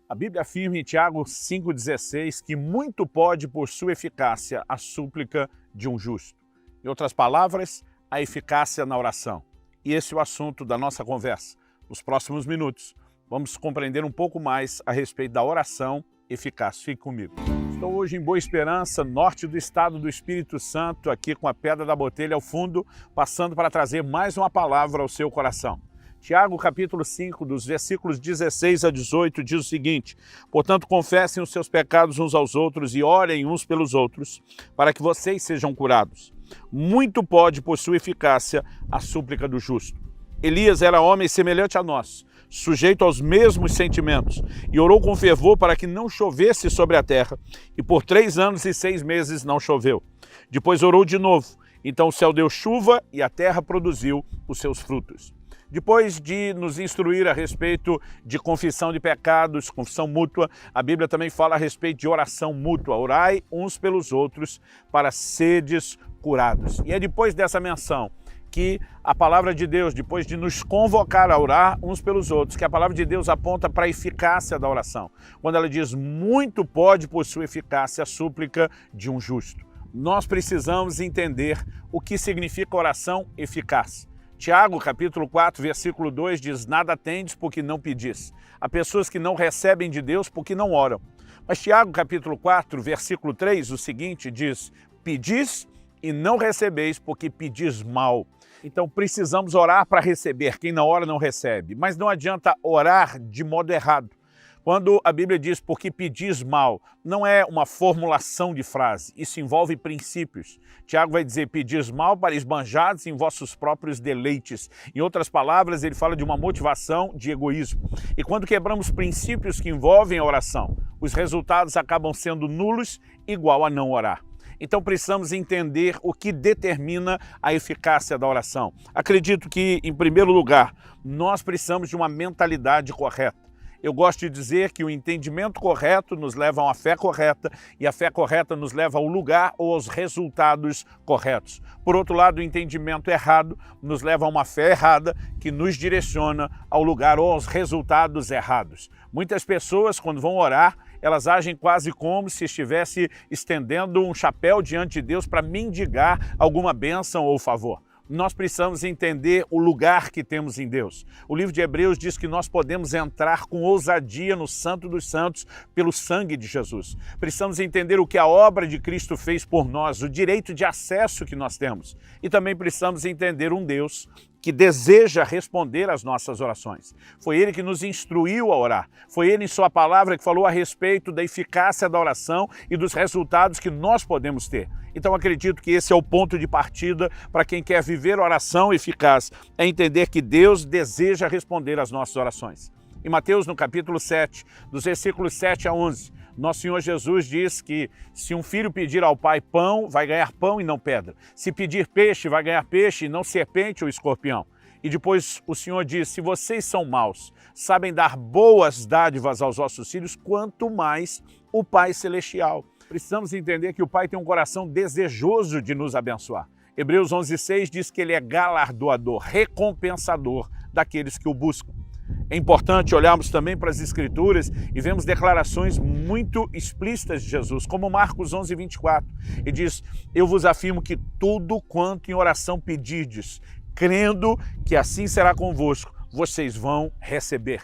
A Bíblia afirma em Tiago 5,16 que muito pode por sua eficácia a súplica de um justo. Em outras palavras, a eficácia na oração. E esse é o assunto da nossa conversa. Nos próximos minutos, vamos compreender um pouco mais a respeito da oração eficaz. Fique comigo. Estou hoje em Boa Esperança, norte do estado do Espírito Santo, aqui com a Pedra da Botelha ao fundo, passando para trazer mais uma palavra ao seu coração. Tiago, capítulo 5, dos versículos 16 a 18, diz o seguinte: portanto, confessem os seus pecados uns aos outros e orem uns pelos outros, para que vocês sejam curados. Muito pode, por sua eficácia, a súplica do justo. Elias era homem semelhante a nós, sujeito aos mesmos sentimentos, e orou com fervor para que não chovesse sobre a terra, e por 3 anos e 6 meses não choveu. Depois orou de novo, então o céu deu chuva e a terra produziu os seus frutos. Depois de nos instruir a respeito de confissão de pecados, confissão mútua, a Bíblia também fala a respeito de oração mútua. Orai uns pelos outros para seres curados. E é depois dessa menção que a palavra de Deus, depois de nos convocar a orar uns pelos outros, que a palavra de Deus aponta para a eficácia da oração. Quando ela diz, muito pode por sua eficácia a súplica de um justo. Nós precisamos entender o que significa oração eficaz. Tiago, capítulo 4, versículo 2, diz, nada tendes porque não pedis. Há pessoas que não recebem de Deus porque não oram. Mas Tiago, capítulo 4, versículo 3, o seguinte, diz, pedis e não recebeis porque pedis mal. Então precisamos orar para receber. Quem não ora não recebe. Mas não adianta orar de modo errado. Quando a Bíblia diz, porque pedis mal, não é uma formulação de frase, isso envolve princípios. Tiago vai dizer, pedis mal para esbanjados em vossos próprios deleites. Em outras palavras, ele fala de uma motivação de egoísmo. E quando quebramos princípios que envolvem a oração, os resultados acabam sendo nulos, igual a não orar. Então precisamos entender o que determina a eficácia da oração. Acredito que, em primeiro lugar, nós precisamos de uma mentalidade correta. Eu gosto de dizer que o entendimento correto nos leva a uma fé correta e a fé correta nos leva ao lugar ou aos resultados corretos. Por outro lado, o entendimento errado nos leva a uma fé errada que nos direciona ao lugar ou aos resultados errados. Muitas pessoas, quando vão orar, elas agem quase como se estivesse estendendo um chapéu diante de Deus para mendigar alguma bênção ou favor. Nós precisamos entender o lugar que temos em Deus. O livro de Hebreus diz que nós podemos entrar com ousadia no Santo dos Santos pelo sangue de Jesus. Precisamos entender o que a obra de Cristo fez por nós, o direito de acesso que nós temos. E também precisamos entender um Deus que deseja responder às nossas orações. Foi Ele que nos instruiu a orar. Foi Ele, em sua palavra, que falou a respeito da eficácia da oração e dos resultados que nós podemos ter. Então acredito que esse é o ponto de partida para quem quer viver oração eficaz, é entender que Deus deseja responder às nossas orações. Em Mateus, no capítulo 7, dos versículos 7 a 11, nosso Senhor Jesus diz que se um filho pedir ao pai pão, vai ganhar pão e não pedra. Se pedir peixe, vai ganhar peixe e não serpente ou escorpião. E depois o Senhor diz, se vocês são maus, sabem dar boas dádivas aos vossos filhos, quanto mais o Pai Celestial. Precisamos entender que o Pai tem um coração desejoso de nos abençoar. Hebreus 11,6 diz que Ele é galardoador, recompensador daqueles que o buscam. É importante olharmos também para as Escrituras e vemos declarações muito explícitas de Jesus, como Marcos 11:24. Ele diz, eu vos afirmo que tudo quanto em oração pedirdes, crendo que assim será convosco, vocês vão receber.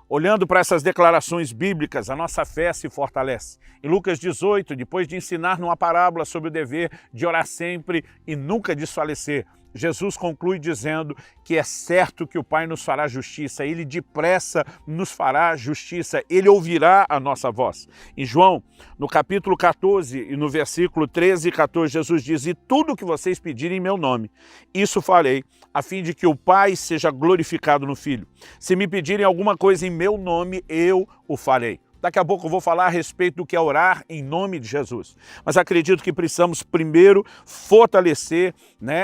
Olhando para essas declarações bíblicas, a nossa fé se fortalece. Em Lucas 18, depois de ensinar numa parábola sobre o dever de orar sempre e nunca desfalecer, Jesus conclui dizendo que é certo que o Pai nos fará justiça, Ele depressa nos fará justiça, Ele ouvirá a nossa voz. Em João, no capítulo 14 e no versículo 13 e 14, Jesus diz, e tudo que vocês pedirem em meu nome, isso farei, a fim de que o Pai seja glorificado no Filho. Se me pedirem alguma coisa em meu nome, eu o farei. Daqui a pouco eu vou falar a respeito do que é orar em nome de Jesus. Mas acredito que precisamos primeiro fortalecer,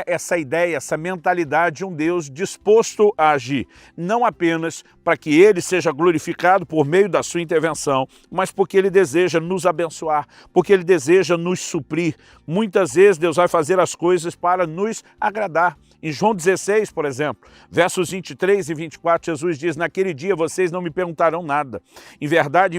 essa ideia, essa mentalidade de um Deus disposto a agir. Não apenas para que Ele seja glorificado por meio da sua intervenção, mas porque Ele deseja nos abençoar, porque Ele deseja nos suprir. Muitas vezes Deus vai fazer as coisas para nos agradar. Em João 16, por exemplo, versos 23 e 24, Jesus diz: naquele dia vocês não me perguntarão nada. Em verdade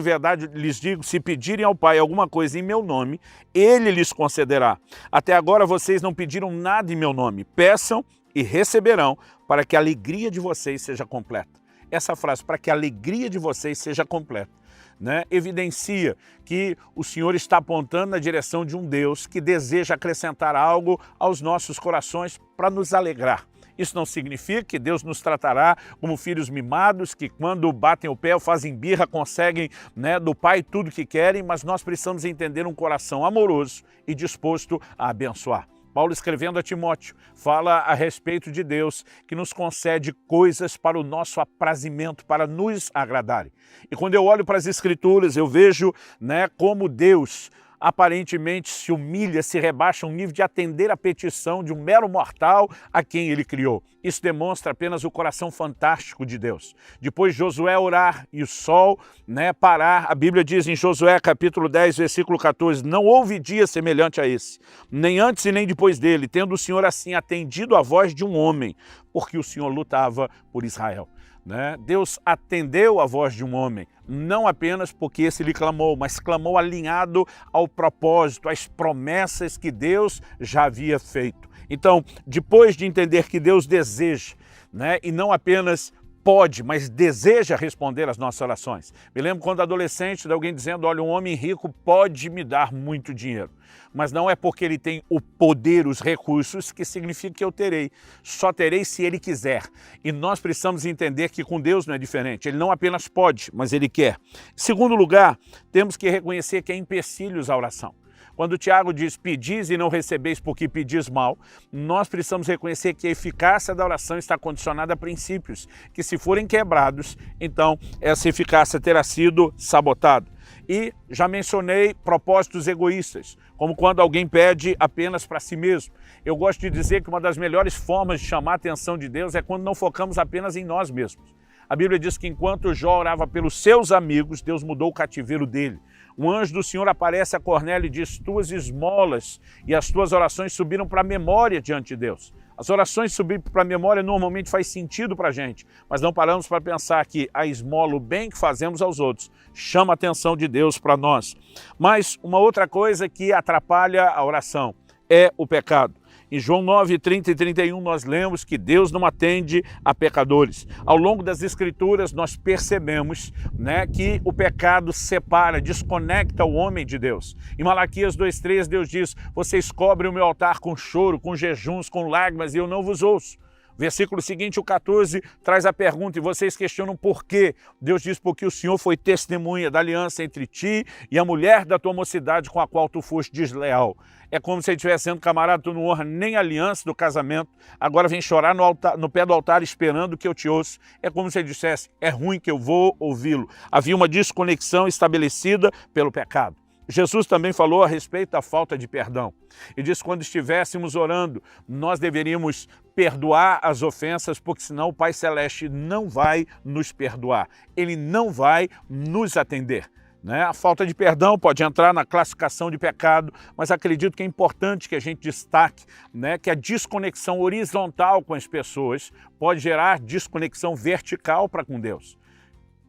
lhes digo, se pedirem ao Pai alguma coisa em meu nome, Ele lhes concederá. Até agora vocês não pediram nada em meu nome. Peçam e receberão, para que a alegria de vocês seja completa. Essa frase, para que a alegria de vocês seja completa, né, evidencia que o Senhor está apontando na direção de um Deus que deseja acrescentar algo aos nossos corações para nos alegrar. Isso não significa que Deus nos tratará como filhos mimados, que quando batem o pé ou fazem birra conseguem, né, do Pai tudo que querem, mas nós precisamos entender um coração amoroso e disposto a abençoar. Paulo, escrevendo a Timóteo, fala a respeito de Deus que nos concede coisas para o nosso aprazimento, para nos agradarem. E quando eu olho para as Escrituras, eu vejo, né, como Deus aparentemente se humilha, se rebaixa a um nível de atender a petição de um mero mortal a quem ele criou. Isso demonstra apenas o coração fantástico de Deus. Depois de Josué orar e o sol, né, parar, a Bíblia diz em Josué capítulo 10, versículo 14, não houve dia semelhante a esse, nem antes e nem depois dele, tendo o Senhor assim atendido a voz de um homem, porque o Senhor lutava por Israel. Né? Deus atendeu a voz de um homem, não apenas porque esse lhe clamou, mas clamou alinhado ao propósito, às promessas que Deus já havia feito. Então, depois de entender que Deus deseja, né, e não apenas pode, mas deseja responder às nossas orações. Me lembro quando adolescente de alguém dizendo, olha, um homem rico pode me dar muito dinheiro, mas não é porque ele tem o poder, os recursos, que significa que eu terei. Só terei se ele quiser. E nós precisamos entender que com Deus não é diferente. Ele não apenas pode, mas ele quer. Em segundo lugar, temos que reconhecer que é empecilhos à oração. Quando Tiago diz, pedis e não recebeis porque pedis mal, nós precisamos reconhecer que a eficácia da oração está condicionada a princípios, que se forem quebrados, então essa eficácia terá sido sabotada. E já mencionei propósitos egoístas, como quando alguém pede apenas para si mesmo. Eu gosto de dizer que uma das melhores formas de chamar a atenção de Deus é quando não focamos apenas em nós mesmos. A Bíblia diz que enquanto Jó orava pelos seus amigos, Deus mudou o cativeiro dele. Um anjo do Senhor aparece a Cornélio e diz, tuas esmolas e as tuas orações subiram para a memória diante de Deus. As orações subir para a memória normalmente faz sentido para a gente, mas não paramos para pensar que a esmola, o bem que fazemos aos outros, chama a atenção de Deus para nós. Mas uma outra coisa que atrapalha a oração é o pecado. Em João 9, 30 e 31, nós lemos que Deus não atende a pecadores. Ao longo das Escrituras, nós percebemos, né, que o pecado separa, desconecta o homem de Deus. Em Malaquias 2,3, Deus diz, vocês cobrem o meu altar com choro, com jejuns, com lágrimas, e eu não vos ouço. Versículo seguinte, o 14, traz a pergunta, e vocês questionam por quê. Deus diz, porque o Senhor foi testemunha da aliança entre ti e a mulher da tua mocidade com a qual tu foste desleal. É como se ele estivesse sendo camarada, tu não honra nem a aliança do casamento, agora vem chorar no pé do altar esperando que eu te ouça. É como se ele dissesse, é ruim que eu vou ouvi-lo. Havia uma desconexão estabelecida pelo pecado. Jesus também falou a respeito da falta de perdão. E disse que quando estivéssemos orando, nós deveríamos perdoar as ofensas, porque senão o Pai Celeste não vai nos perdoar. Ele não vai nos atender. Né? A falta de perdão pode entrar na classificação de pecado, mas acredito que é importante que a gente destaque, né, que a desconexão horizontal com as pessoas pode gerar desconexão vertical para com Deus.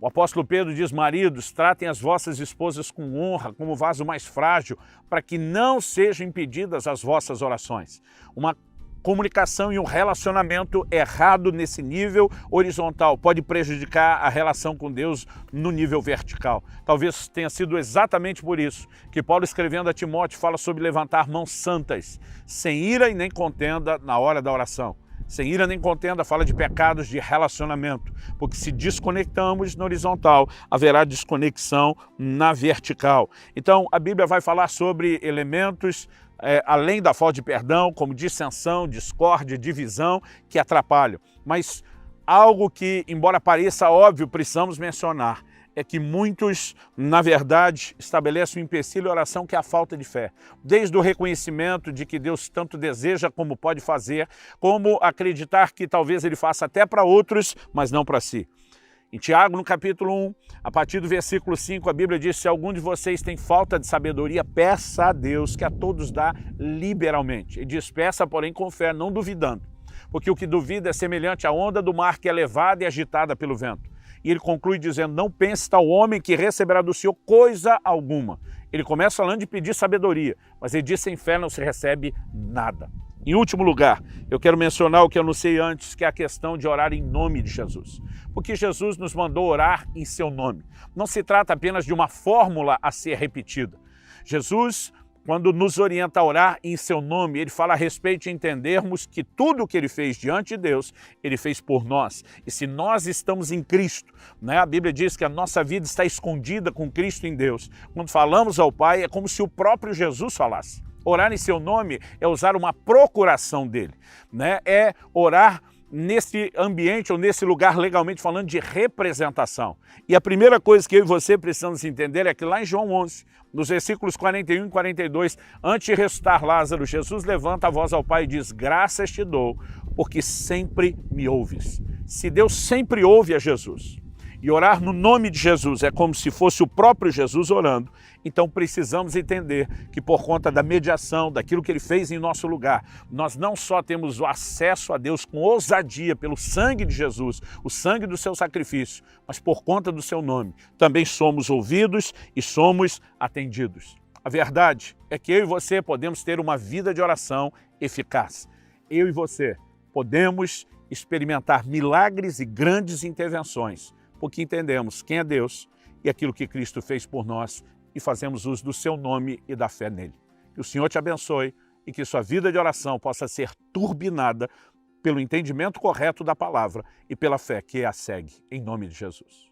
O apóstolo Pedro diz, maridos, tratem as vossas esposas com honra, como vaso mais frágil, para que não sejam impedidas as vossas orações. Uma comunicação e um relacionamento errado nesse nível horizontal pode prejudicar a relação com Deus no nível vertical. Talvez tenha sido exatamente por isso que Paulo, escrevendo a Timóteo, fala sobre levantar mãos santas, sem ira e nem contenda na hora da oração. Sem ira nem contenda, fala de pecados de relacionamento, porque se desconectamos no horizontal, haverá desconexão na vertical. Então, a Bíblia vai falar sobre elementos, além da falta de perdão, como dissensão, discórdia, divisão, que atrapalham. Mas algo que, embora pareça óbvio, precisamos mencionar, é que muitos, na verdade, estabelecem um empecilho à oração, que é a falta de fé. Desde o reconhecimento de que Deus tanto deseja como pode fazer, como acreditar que talvez Ele faça até para outros, mas não para si. Em Tiago, no capítulo 1, a partir do versículo 5, a Bíblia diz, se algum de vocês tem falta de sabedoria, peça a Deus, que a todos dá liberalmente. E diz, peça, porém, com fé, não duvidando. porque o que duvida é semelhante à onda do mar que é levada e agitada pelo vento. E ele conclui dizendo, não pense tal homem que receberá do Senhor coisa alguma. Ele começa falando de pedir sabedoria, mas ele diz sem fé não se recebe nada. Em último lugar, eu quero mencionar o que eu anunciei antes, que é a questão de orar em nome de Jesus. Porque Jesus nos mandou orar em seu nome. Não se trata apenas de uma fórmula a ser repetida. Jesus, quando nos orienta a orar em seu nome, ele fala a respeito de entendermos que tudo o que ele fez diante de Deus, ele fez por nós. E se nós estamos em Cristo, né, a Bíblia diz que a nossa vida está escondida com Cristo em Deus. Quando falamos ao Pai, é como se o próprio Jesus falasse. Orar em seu nome é usar uma procuração dele, né? É orar nesse ambiente ou nesse lugar, legalmente falando, de representação. E a primeira coisa que eu e você precisamos entender é que lá em João 11, nos versículos 41 e 42, antes de ressuscitar Lázaro, Jesus levanta a voz ao Pai e diz, graças te dou, porque sempre me ouves. Se Deus sempre ouve a Jesus, e orar no nome de Jesus é como se fosse o próprio Jesus orando, então precisamos entender que por conta da mediação, daquilo que ele fez em nosso lugar, nós não só temos o acesso a Deus com ousadia pelo sangue de Jesus, o sangue do seu sacrifício, mas por conta do seu nome, também somos ouvidos e somos atendidos. A verdade é que eu e você podemos ter uma vida de oração eficaz. Eu e você podemos experimentar milagres e grandes intervenções, porque entendemos quem é Deus e aquilo que Cristo fez por nós e fazemos uso do seu nome e da fé nele. Que o Senhor te abençoe e que sua vida de oração possa ser turbinada pelo entendimento correto da palavra e pela fé que a segue, em nome de Jesus.